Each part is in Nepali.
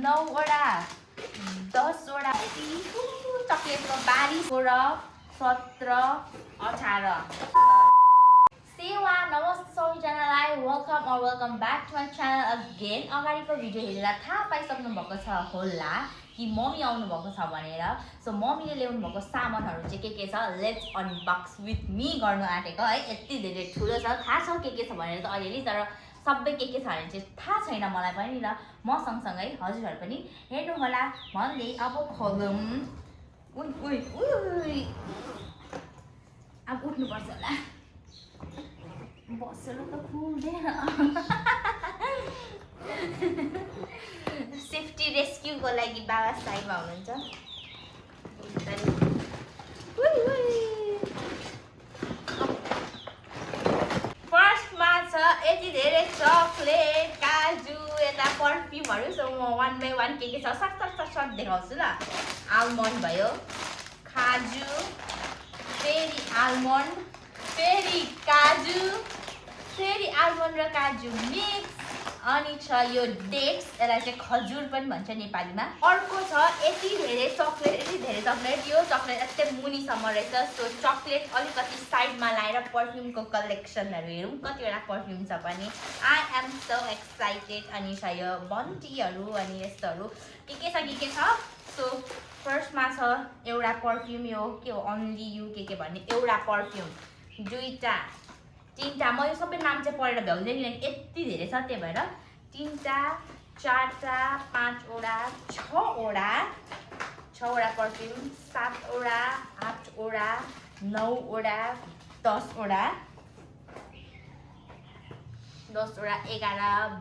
9वटा 10वटा चक्लेटको 22 16 17 18 सेवा नमस्ते सबैजनालाई welcome back to my channel again. अगाडिको भिडियो हेरेर थाहा पाइसक्नु भएको छ होला कि मम्मी आउनु भएको छ भनेर। सो मम्मीले ल्याउनु भएको सामानहरू चाहिँ के छ लेट्स अनबक्स विथ मी गर्नु आँटेको है। यति धेरै ठुलो छ, थाहा छ के छ भनेर त अलिअलि, तर सबै के छ भने चाहिँ थाहा छैन मलाई पनि र म सँगसँगै हजुरहरू पनि हेर्नु होला भन्दै अब खोलौँ। उइ उइ उइ अब उठ्नुपर्छ होला, बसेर त खुल्दैन। सेफ्टी रेस्क्युको लागि बाबा साइडमा हुनुहुन्छ। फर्स्टमा छ यति धेरै चक्लेट, काजु, यता पर्फ्युमहरू। सो म वान बाई वान के छ सट देखाउँछु ल। आलमन्ड भयो, काजु, फेरि आलमन्ड, फेरि काजु, फेरि आलमन्ड र काजु मिक्स, अनि छ यो डेट्स, यसलाई चाहिँ खजुर पनि भन्छ नेपालीमा। अर्को छ यति धेरै चक्लेट, यो चक्लेट यस्तै मुनिसम्म रहेछ। सो चक्लेट अलिकति साइडमा लाएर पर्फ्युमको कलेक्सनहरू हेरौँ कतिवटा पर्फ्युम छ पनि। I am so excited. अनि छ यो बन्टीहरू अनि यस्तोहरू के छ सो फर्स्टमा छ एउटा पर्फ्युम, यो के हो ओन्ली यु के भन्ने एउटा पर्फ्युम, दुईवटा तीनवटा, म यो सबै नाम चाहिँ पढेर भ्याउँदैन किनकि यति धेरै छ, त्यही भएर 3टा 4टा 5वटा 6वटा पर्फ्युम, 7वटा 8वटा 9वटा 10वटा 11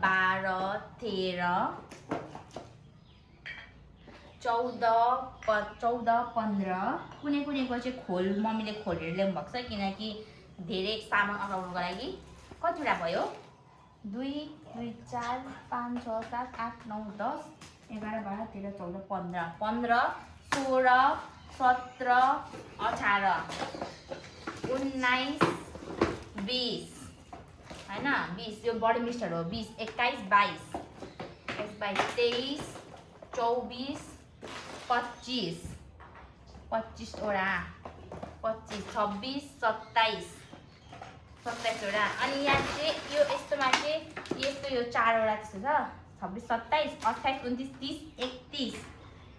12 13 14 15। कुनैको चाहिँ मम्मीले खोलेर ल्याउनु भएको छ किनकि धेरै सामान अटाउनुको लागि। कतिवटा भयो 2 2 4 5 6 7 8 9 10 11 12 13 14 15 16 17 18 19 20 होइन 20, यो बडी मिस्टर हो। 20 21 22 23 24 25 25वटा 25 26 27 27वटा। अनि यहाँ चाहिँ यो यस्तोमा चाहिँ यस्तो यो 4वटा त्यस्तो छ, 26 27 28 29 30 31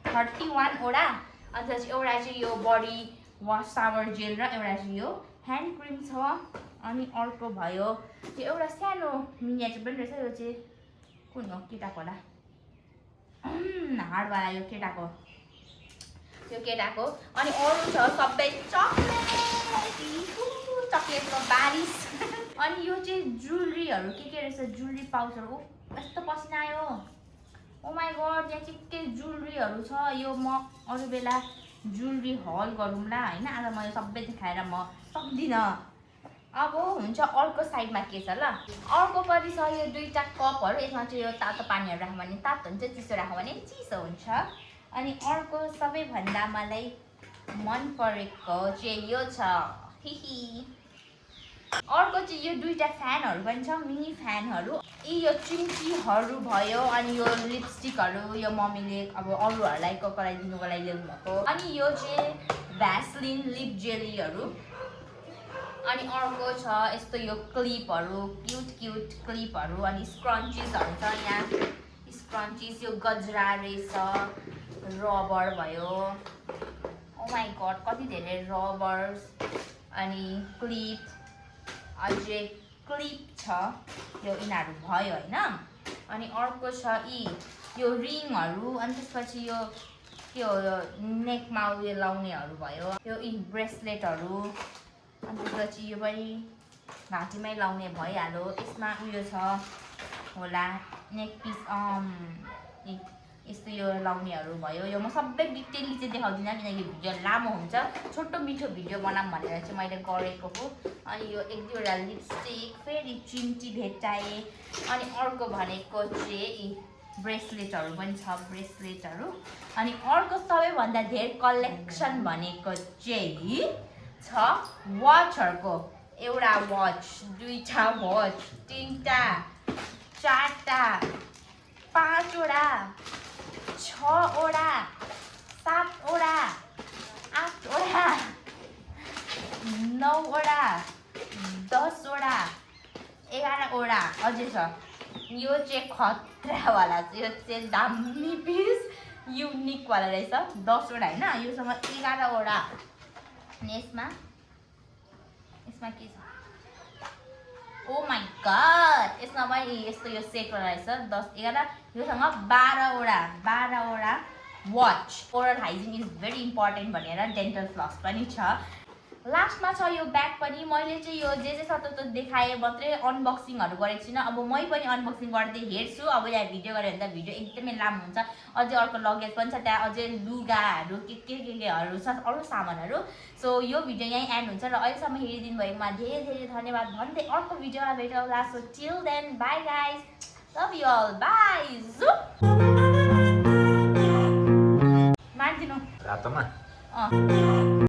31वटा। अन्त चाहिँ एउटा चाहिँ यो बडी वास सावर जेल र एउटा चाहिँ यो ह्यान्ड क्रिम छ। अनि अर्को भयो त्यो एउटा सानो मिनिएचर पनि रहेछ, यो चाहिँ कुन हो केटाको होला, हार्डवाला यो केटाको। अनि अरू छ सबै चक्लेटको बारिस। अनि यो चाहिँ ज्वेलरीहरू के रहेछ, ज्वेलरी पाउचहरू। यस्तो पसिना आयो, ओ माई गड, यहाँ के ज्वेलरीहरू छ। यो म अरू बेला ज्वेलरी हल गरौँला होइन, आज म यो सबै देखाएर म सक्दिनँ। अब हुन्छ अर्को साइडमा के छ ल। अर्कोपट्टि छ यो 2टा कपहरू, यसमा चाहिँ यो तातो पानीहरू राख्यो भने तातो हुन्छ, चिसो राख्यो भने चिसो हुन्छ। अनि अर्को सबैभन्दा मलाई मन परेको चाहिँ यो छ, हिही। अर्को चाहिँ यो 2टा फ्यानहरू पनि छ, मिनी फ्यानहरू। यो चिम्टीहरू भयो, अनि यो लिपस्टिकहरू, यो मम्मीले अब अरूहरूलाई कराइदिनुको लागि ल्याउनु भएको। अनि यो चाहिँ भ्यासलिन लिप जेलीहरू। अनि अर्को छ यस्तो यो क्लिपहरू, क्युट क्लिपहरू। अनि स्क्रन्चिजहरू छ यहाँ, स्क्रन्चिज, यो गजरा रहेछ, रबर भयो। ओ माई गड, कति धेरै रबर्स अनि क्लिप, अझै क्लिप छ, यो यिनीहरू भयो होइन। अनि अर्को छ यो रिङहरू। अनि त्यसपछि यो के हो यो नेकमा उयो लाउनेहरू भयो, यो ब्रेसलेटहरू। अनि त्यसपछि यो पनि घाँटीमै लाउने भइहाल्यो। यसमा उयो छ होला नेक पिस, यस्तो यो लाउनेहरू भयो। यो म सबै डिटेलली चाहिँ देखाउँदिनँ किनकि भिडियो लामो हुन्छ, छोटो मिठो भिडियो बनाऊँ भनेर चाहिँ मैले गरेको हो। अनि यो 1-2वटा लिपस्टिक, फेरि चिम्टी भेट्टाएँ। अनि अर्को भनेको चाहिँ ब्रेसलेटहरू पनि छ, ब्रेसलेटहरू। अनि अर्को सबैभन्दा धेरै कलेक्सन भनेको चाहिँ छ वाचहरूको। एउटा वाच, 2टा वाच, 3टा 4टा 5वटा 6वटा 7वटा 8वटा 9वटा 10वटा 11वटा अझै छ। यो चाहिँ खतरावाला छ, यो चाहिँ दामी पिस युनिकवाला रहेछ। 10वटा होइन, योसँग 11वटा। अनि यसमा के छ? ओ माई गड, यसमा पनि यस्तो यो सेटवाला रहेछ 10 11। योसँग 12वटा watch. Oral hygiene is very important भनेर डेन्टल फ्लस पनि छ। लास्टमा छ यो ब्याग पनि। मैले चाहिँ यो जे छ त्यो देखाएँ मात्रै, अनबक्सिङहरू गरेको छुइनँ। अब मै पनि अनबक्सिङ गर्दै हेर्छु। अब यहाँ भिडियो गऱ्यो भने त भिडियो एकदमै लामो हुन्छ। अझै अर्को लगेज पनि छ, त्यहाँ अझै लुगाहरू केहरू छ, अरू सामानहरू। सो यो भिडियो यहीँ एन्ड हुन्छ र अहिलेसम्म हेरिदिनु भएकोमा धेरै धेरै धन्यवाद भन्दै अर्को भिडियोमा भेटौँला। So till then bye guys, love you all, bye. मार्दिनु रातोमा